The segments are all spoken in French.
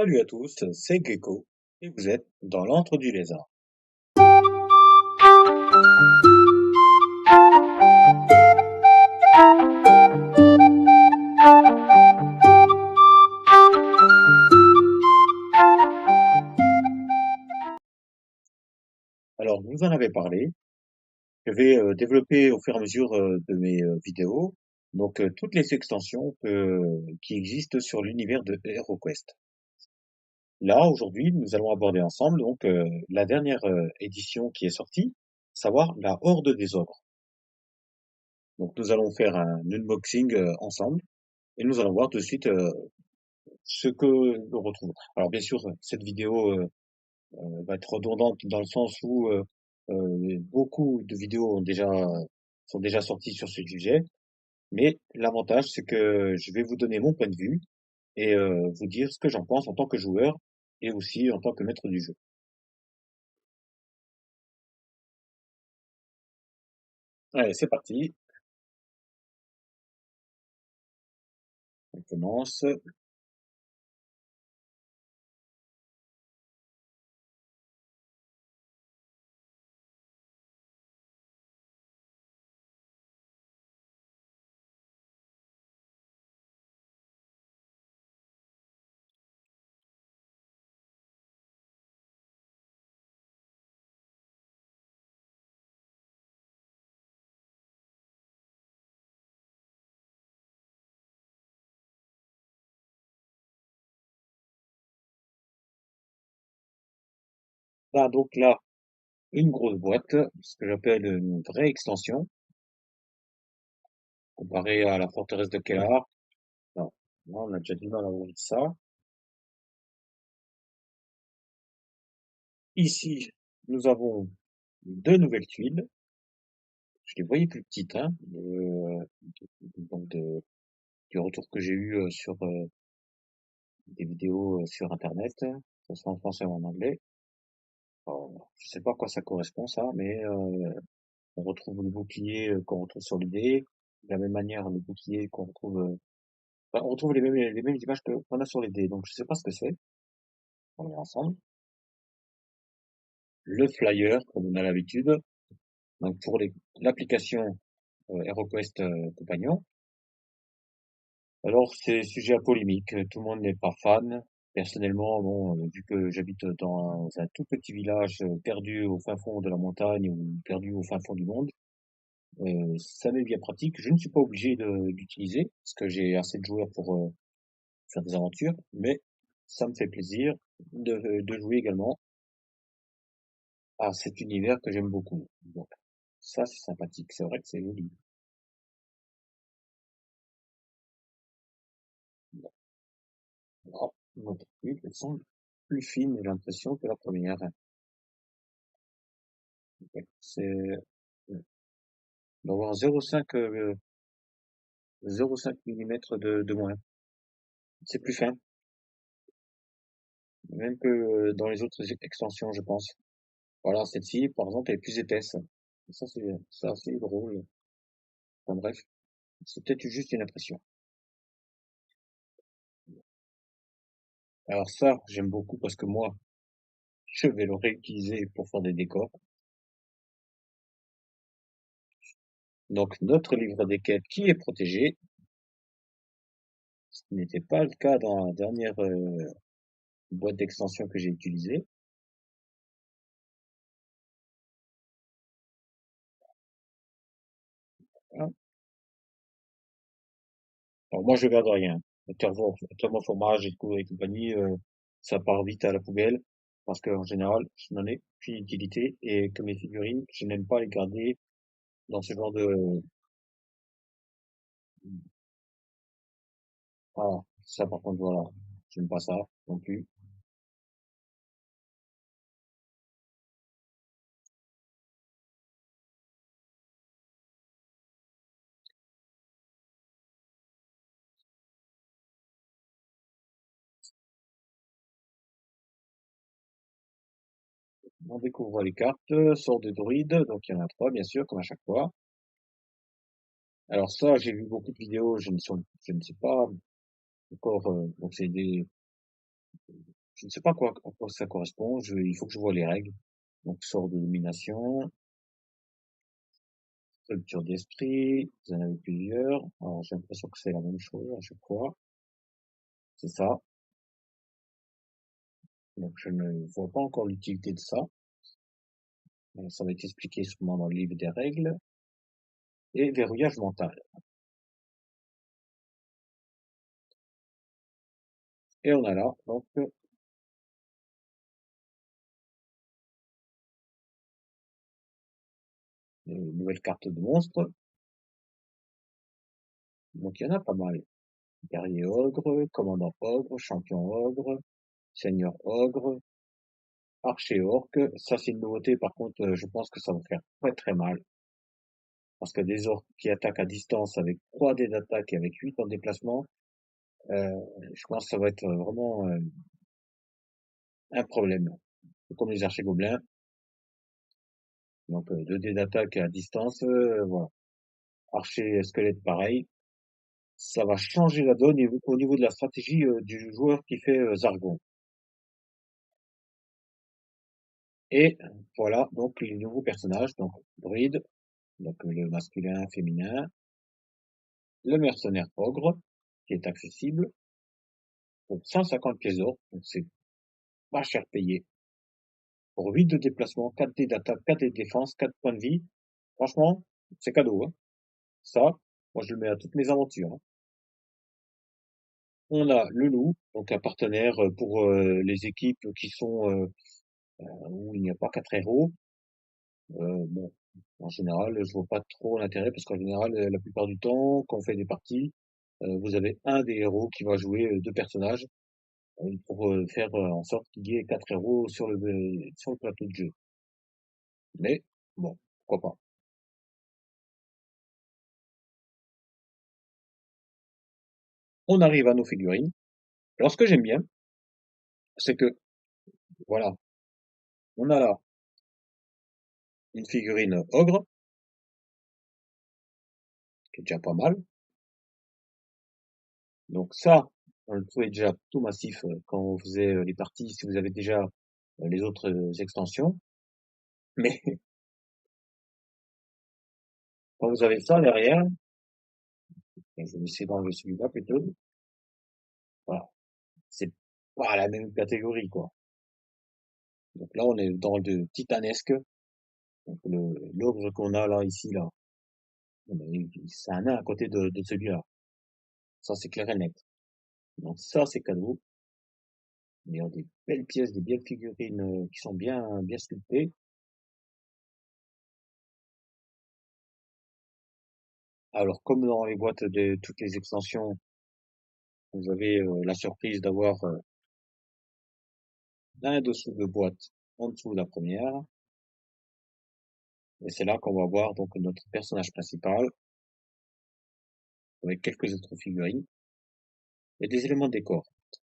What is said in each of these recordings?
Salut à tous, c'est Gecko et vous êtes dans l'antre du lézard. Alors, vous en avez parlé, je vais développer au fur et à mesure de mes vidéos toutes les extensions qui existent sur l'univers de HeroQuest. Là, aujourd'hui, nous allons aborder ensemble la dernière édition qui est sortie, savoir la Horde des Ogres. Donc, nous allons faire un unboxing ensemble et nous allons voir de suite ce que nous retrouvons. Alors, bien sûr, cette vidéo va être redondante dans le sens où beaucoup de vidéos sont déjà sorties sur ce sujet, mais l'avantage c'est que je vais vous donner mon point de vue et vous dire ce que j'en pense en tant que joueur et aussi en tant que maître du jeu. Allez, c'est parti, on commence. Là, une grosse boîte, ce que j'appelle une vraie extension, comparée à la forteresse de Kellar. Non, là, on a déjà du mal à ouvrir ça. Ici, nous avons deux nouvelles tuiles. Je les voyais plus petites, hein, donc de, du retour que j'ai eu sur des vidéos sur Internet, que ce soit en français ou en anglais. Alors, je sais pas à quoi ça correspond ça, mais on retrouve le bouclier qu'on retrouve sur le dé, de la même manière le bouclier qu'on retrouve, enfin, on retrouve les mêmes images qu'on a sur les dés, donc je sais pas ce que c'est. On va voir ensemble. Le flyer, comme on a l'habitude, donc pour l'application HeroQuest Compagnon. Alors, c'est sujet à polémique. Tout le monde n'est pas fan. Personnellement, bon, vu que j'habite dans un tout petit village perdu au fin fond de la montagne ou perdu au fin fond du monde, ça m'est bien pratique. Je ne suis pas obligé d'utiliser parce que j'ai assez de joueurs pour faire des aventures, mais ça me fait plaisir de jouer également à cet univers que j'aime beaucoup. Donc, ça, c'est sympathique. C'est vrai que c'est joli. Voilà. Notre huile, elles sont plus fines, j'ai l'impression, que la première. Ouais, c'est d'avoir 0,5 millimètres de moins. C'est plus fin, même que dans les autres extensions, je pense. Voilà, celle-ci, par exemple, elle est plus épaisse. Et ça, c'est assez drôle. Enfin, bref, c'est peut-être juste une impression. Alors ça, j'aime beaucoup parce que moi, je vais le réutiliser pour faire des décors. Donc, notre livre des quêtes qui est protégé, ce qui n'était pas le cas dans la dernière boîte d'extension que j'ai utilisée. Voilà. Alors moi, je garde rien. Thermoformage et compagnie, ça part vite à la poubelle parce qu'en général, je n'en ai plus d'utilité et que mes figurines, je n'aime pas les garder dans ce genre de... Voilà, ça par contre, voilà, j'aime pas ça non plus. On découvre les cartes, sort de druides, donc il y en a trois bien sûr, comme à chaque fois. Alors ça, j'ai vu beaucoup de vidéos, je ne sais pas encore, donc c'est Je ne sais pas à quoi ça correspond. Il faut que je vois les règles. Donc, sort d'élimination, rupture d'esprit, vous en avez plusieurs. Alors, j'ai l'impression que c'est la même chose à chaque fois. C'est ça. Donc, je ne vois pas encore l'utilité de ça. Ça va être expliqué sûrement dans le livre des règles. Et verrouillage mental. Et on a là, donc, une nouvelle carte de monstre. Donc, il y en a pas mal. Guerrier ogre, commandant ogre, champion ogre, seigneur ogre, archer orc. Ça, c'est une nouveauté. Par contre, je pense que ça va faire très très mal. Parce que des orques qui attaquent à distance avec 3 dés d'attaque et avec 8 en déplacement, euh, je pense que ça va être vraiment un problème. Comme les archers gobelins. Donc, 2 dés d'attaque à distance, voilà. Archer squelette pareil. Ça va changer la donne au niveau de la stratégie du joueur qui fait Zargon. Et voilà, donc les nouveaux personnages, donc druide, donc le masculin, féminin, le mercenaire ogre, qui est accessible, pour 150 pièces d'or, donc c'est pas cher payé, pour 8 de déplacement, 4 dés d'attaque, 4 dés de défense, 4 points de vie. Franchement, c'est cadeau, hein. Ça, moi je le mets à toutes mes aventures, hein. On a le loup, donc un partenaire pour les équipes qui sont où il n'y a pas 4 héros. Bon, en général, je vois pas trop l'intérêt parce qu'en général, la plupart du temps, quand on fait des parties, vous avez un des héros qui va jouer 2 personnages pour faire en sorte qu'il y ait 4 héros sur le plateau de jeu. Mais bon, pourquoi pas. On arrive à nos figurines. Alors ce que j'aime bien, c'est que voilà, on a là une figurine ogre, qui est déjà pas mal. Donc ça, on le trouvait déjà tout massif quand on faisait les parties, si vous avez déjà les autres extensions. Mais quand vous avez ça derrière, et je vais essayer d'enlever celui-là plutôt, voilà, c'est pas la même catégorie, quoi. Donc là, on est dans le titanesque. Donc l'ogre qu'on a là, ici, là, c'est un nain à côté de celui-là. Ça, c'est clair et net. Donc ça, c'est cadeau. Il y a des belles pièces, des belles figurines qui sont bien sculptées. Alors, comme dans les boîtes de toutes les extensions, vous avez la surprise d'avoir un dessous de boîte en dessous de la première. Et c'est là qu'on va voir donc notre personnage principal avec quelques autres figurines et des éléments de décor.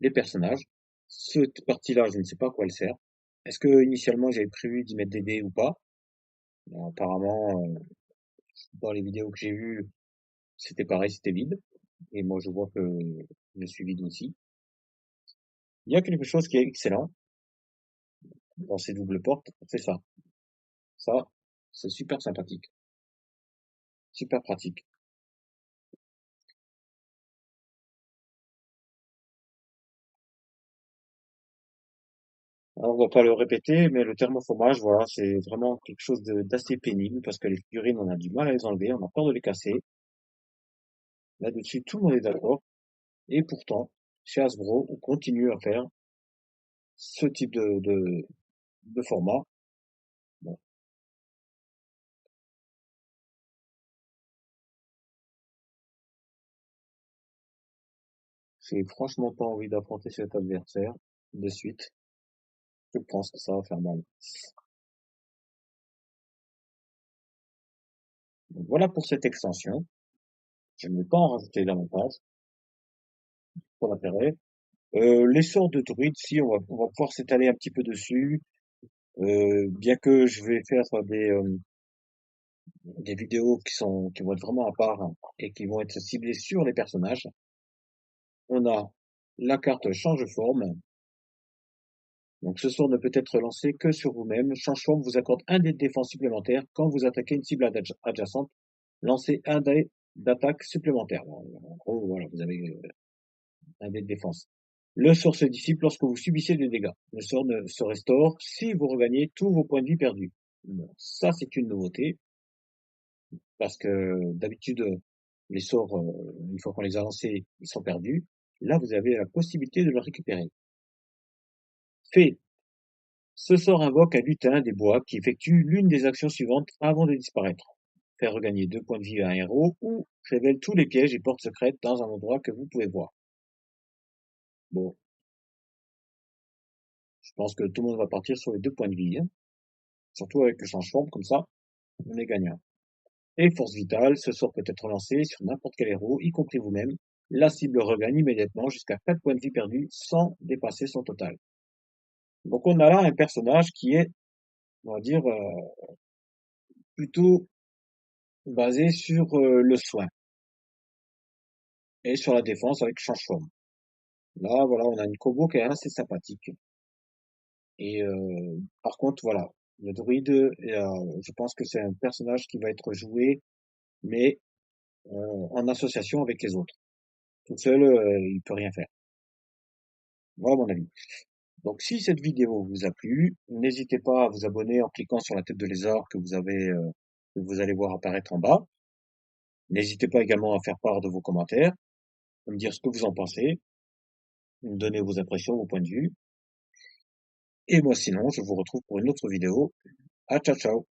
Les personnages. Cette partie-là, je ne sais pas à quoi elle sert. Est-ce que initialement j'avais prévu d'y mettre des dés ou pas? Apparemment, dans les vidéos que j'ai vues, c'était pareil, c'était vide. Et moi, je vois que je suis vide aussi. Il y a quelque chose qui est excellent dans ces doubles portes, c'est ça. Ça, c'est super sympathique, super pratique. Alors, on va pas le répéter, mais le thermoformage, voilà, c'est vraiment quelque chose d'assez pénible parce que les figurines, on a du mal à les enlever, on a peur de les casser. Là-dessus, tout le monde est d'accord. Et pourtant, chez Hasbro, on continue à faire ce type de format. Bon, j'ai franchement pas envie d'affronter cet adversaire de suite. Je pense que ça va faire mal. Donc voilà pour cette extension. Je ne vais pas en rajouter davantage. Pas d'intérêt. Les sorts de druides, si, on va pouvoir s'étaler un petit peu dessus. Bien que je vais faire des vidéos qui vont être vraiment à part hein, et qui vont être ciblées sur les personnages. On a la carte change forme. Donc ce sort ne peut être lancé que sur vous-même. Change-forme vous accorde un dé de défense supplémentaire quand vous attaquez une cible adjacente. Lancez un dé d'attaque supplémentaire. En gros, voilà, vous avez un dé de défense. Le sort se dissipe lorsque vous subissez des dégâts. Le sort se restaure si vous regagnez tous vos points de vie perdus. Bon, ça, c'est une nouveauté, parce que d'habitude, les sorts, une fois qu'on les a lancés, ils sont perdus. Là, vous avez la possibilité de le récupérer. Fait. Ce sort invoque un lutin des bois qui effectue l'une des actions suivantes avant de disparaître. Faire regagner 2 points de vie à un héros ou révèle tous les pièges et portes secrètes dans un endroit que vous pouvez voir. Bon, je pense que tout le monde va partir sur les 2 points de vie, hein. Surtout avec le change-forme, comme ça, on est gagnant. Et force vitale, ce sort peut être lancé sur n'importe quel héros, y compris vous-même. La cible regagne immédiatement jusqu'à 4 points de vie perdus sans dépasser son total. Donc on a là un personnage qui est, on va dire, plutôt basé sur le soin et sur la défense avec change-forme. Là, voilà, on a une combo qui est assez sympathique. Et par contre, voilà, le druide, je pense que c'est un personnage qui va être joué, mais en association avec les autres. Tout seul, il peut rien faire. Voilà mon avis. Donc, si cette vidéo vous a plu, n'hésitez pas à vous abonner en cliquant sur la tête de lézard que vous allez voir apparaître en bas. N'hésitez pas également à faire part de vos commentaires, à me dire ce que vous en pensez, me donner vos impressions, vos points de vue. Et moi, sinon, je vous retrouve pour une autre vidéo. À ciao, ciao.